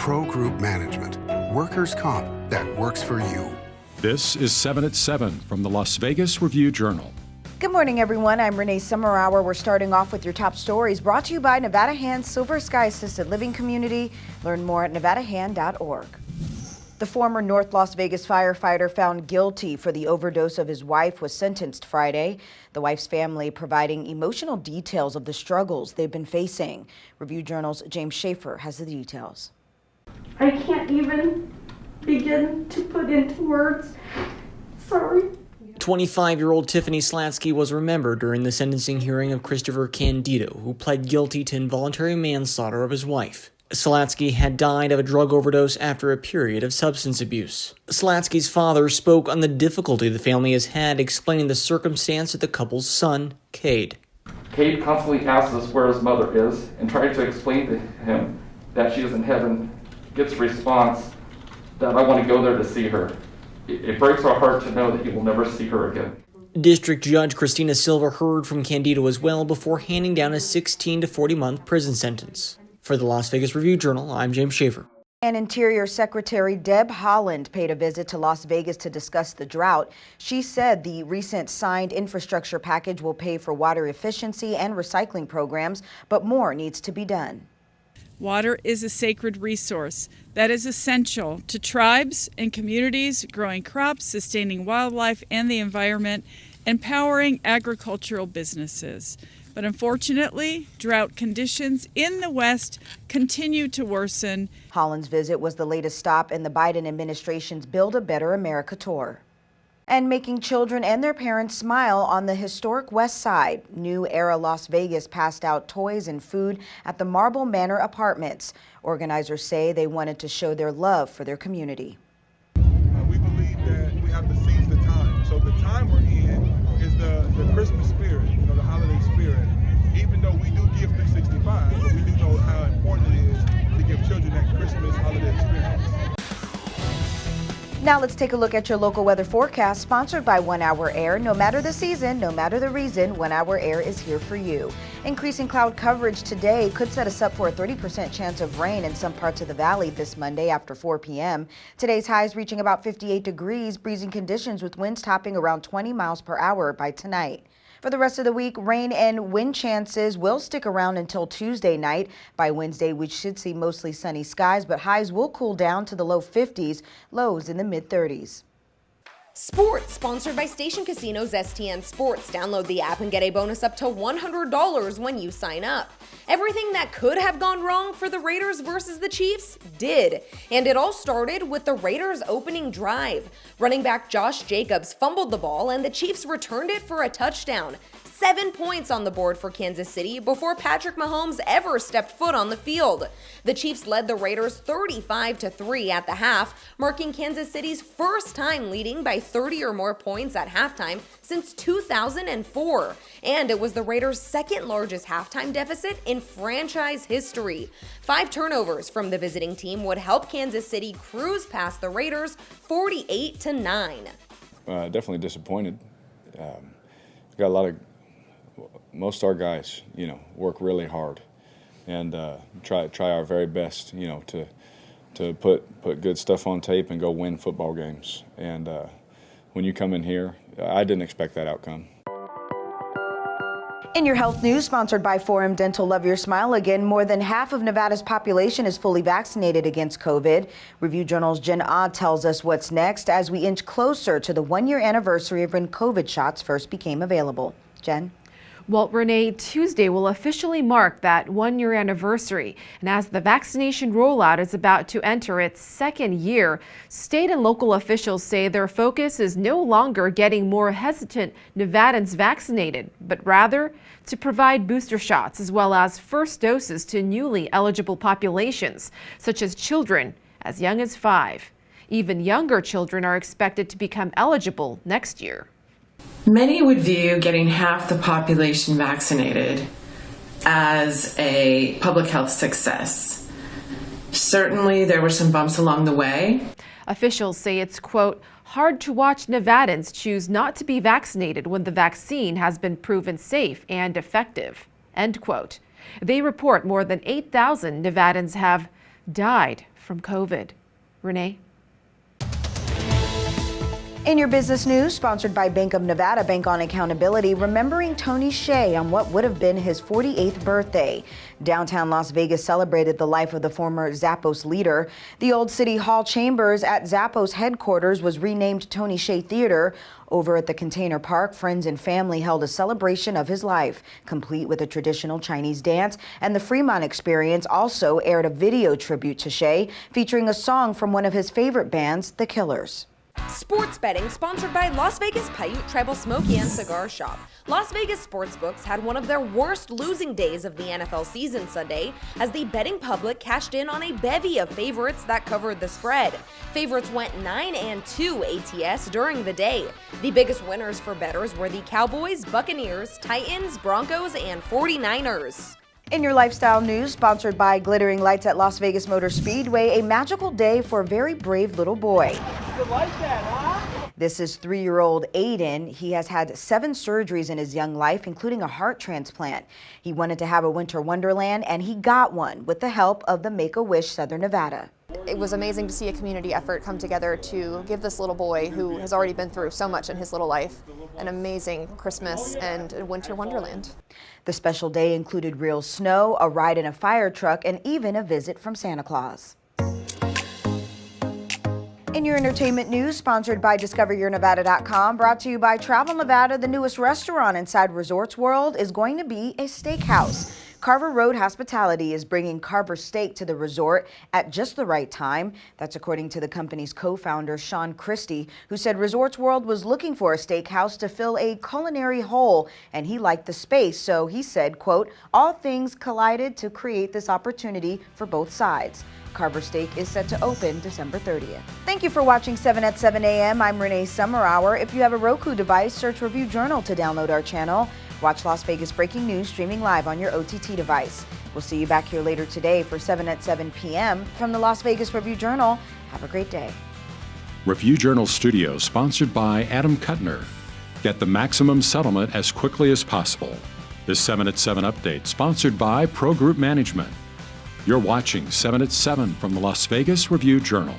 Pro Group Management. Workers' comp that works for you. This is 7 at 7 from the Las Vegas Review-Journal. Good morning, everyone. I'm Renee Summerhour. We're starting off with your top stories brought to you by Nevada Hand's Silver Sky Assisted Living Community. Learn more at nevadahand.org. The former North Las Vegas firefighter found guilty for the overdose of his wife was sentenced Friday. The wife's family providing emotional details of the struggles they've been facing. Review-Journal's James Schaefer has the details. I can't even begin to put into words. Sorry. 25-year-old Tiffany Slatsky was remembered during the sentencing hearing of Christopher Candido, who pled guilty to involuntary manslaughter of his wife. Slatsky had died of a drug overdose after a period of substance abuse. Slatsky's father spoke on the difficulty the family has had explaining the circumstance of the couple's son, Cade. Cade constantly asks us where his mother is and tries to explain to him that she is in heaven, gets a response that I want to go there to see her. It breaks our heart to know that he will never see her again. District Judge Christina Silva heard from Candido as well before handing down a 16 to 40-month prison sentence. For the Las Vegas Review-Journal, I'm James Schaefer. And Interior Secretary Deb Haaland paid a visit to Las Vegas to discuss the drought. She said the recent signed infrastructure package will pay for water efficiency and recycling programs, but more needs to be done. Water is a sacred resource that is essential to tribes and communities growing crops, sustaining wildlife and the environment, empowering agricultural businesses. But unfortunately, drought conditions in the West continue to worsen. Haaland's visit was the latest stop in the Biden administration's Build a Better America tour. And making children and their parents smile on the historic Westside. New Era Las Vegas passed out toys and food at the Marble Manor Apartments. Organizers say they wanted to show their love for their community. We believe that we have to seize the time. So the time we're in is the Christmas spirit, the holiday spirit. Even though we do give 365, but we do know how important it is to give children that Christmas holiday experience. Now let's take a look at your local weather forecast, sponsored by 1 Hour Air. No matter the season, no matter the reason, 1 Hour Air is here for you. Increasing cloud coverage today could set us up for a 30% chance of rain in some parts of the valley this Monday after 4 p.m. Today's highs reaching about 58 degrees, breezing conditions with winds topping around 20 miles per hour by tonight. For the rest of the week, rain and wind chances will stick around until Tuesday night. By Wednesday, we should see mostly sunny skies, but highs will cool down to the low 50s, lows in the mid-30s. Sports, sponsored by Station Casino's STN Sports. Download the app and get a bonus up to $100 when you sign up. Everything that could have gone wrong for the Raiders versus the Chiefs did. And it all started with the Raiders' opening drive. Running back Josh Jacobs fumbled the ball and the Chiefs returned it for a touchdown. 7 points on the board for Kansas City before Patrick Mahomes ever stepped foot on the field. The Chiefs led the Raiders 35-3 at the half, marking Kansas City's first time leading by 30 or more points at halftime since 2004. And it was the Raiders' second largest halftime deficit in franchise history. 5 turnovers from the visiting team would help Kansas City cruise past the Raiders 48-9. Definitely disappointed. Got a lot of most of our guys, work really hard and try our very best, to put good stuff on tape and go win football games. And when you come in here, I didn't expect that outcome. In your health news, sponsored by Forum Dental, Love Your Smile Again, more than half of Nevada's population is fully vaccinated against COVID. Review-Journal's Jen Ah tells us what's next as we inch closer to the 1-year anniversary of when COVID shots first became available. Jen? Well, Renee, Tuesday will officially mark that 1-year anniversary. And as the vaccination rollout is about to enter its second year, state and local officials say their focus is no longer getting more hesitant Nevadans vaccinated, but rather to provide booster shots as well as first doses to newly eligible populations, such as children as young as 5. Even younger children are expected to become eligible next year. Many would view getting half the population vaccinated as a public health success. Certainly, there were some bumps along the way. Officials say it's, quote, hard to watch Nevadans choose not to be vaccinated when the vaccine has been proven safe and effective, end quote. They report more than 8,000 Nevadans have died from COVID. Renee? In your business news, sponsored by Bank of Nevada, Bank on Accountability, remembering Tony Hsieh on what would have been his 48th birthday. Downtown Las Vegas celebrated the life of the former Zappos leader. The old City Hall chambers at Zappos headquarters was renamed Tony Hsieh Theater. Over at the Container Park, friends and family held a celebration of his life, complete with a traditional Chinese dance, and the Fremont Experience also aired a video tribute to Hsieh, featuring a song from one of his favorite bands, The Killers. Sports betting sponsored by Las Vegas Paiute Tribal Smoky and Cigar Shop. Las Vegas sportsbooks had one of their worst losing days of the NFL season Sunday as the betting public cashed in on a bevy of favorites that covered the spread. Favorites went 9-2 ATS during the day. The biggest winners for bettors were the Cowboys, Buccaneers, Titans, Broncos, and 49ers. In your lifestyle news, sponsored by Glittering Lights at Las Vegas Motor Speedway, a magical day for a very brave little boy. You like that, huh? This is 3-year-old Aiden. He has had 7 surgeries in his young life, including a heart transplant. He wanted to have a winter wonderland, and he got one with the help of the Make-A-Wish Southern Nevada. It was amazing to see a community effort come together to give this little boy, who has already been through so much in his little life, an amazing Christmas and a winter wonderland. The special day included real snow, a ride in a fire truck, and even a visit from Santa Claus. In your entertainment news, sponsored by DiscoverYourNevada.com, brought to you by Travel Nevada, the newest restaurant inside Resorts World is going to be a steakhouse. Carver Road Hospitality is bringing Carver steak to the resort at just the right time. That's according to the company's co-founder, Sean Christie, who said Resorts World was looking for a steakhouse to fill a culinary hole, and he liked the space. So he said, quote, all things collided to create this opportunity for both sides. Carver Steak is set to open December 30th. Thank you for watching 7 at 7 a.m. I'm Renee Summerhour. If you have a Roku device, search Review Journal to download our channel. Watch Las Vegas Breaking News streaming live on your OTT device. We'll see you back here later today for 7 at 7 p.m. from the Las Vegas Review Journal. Have a great day. Review Journal Studio, sponsored by Adam Kuttner. Get the maximum settlement as quickly as possible. This 7 at 7 update, sponsored by Pro Group Management. You're watching 7 at 7 from the Las Vegas Review Journal.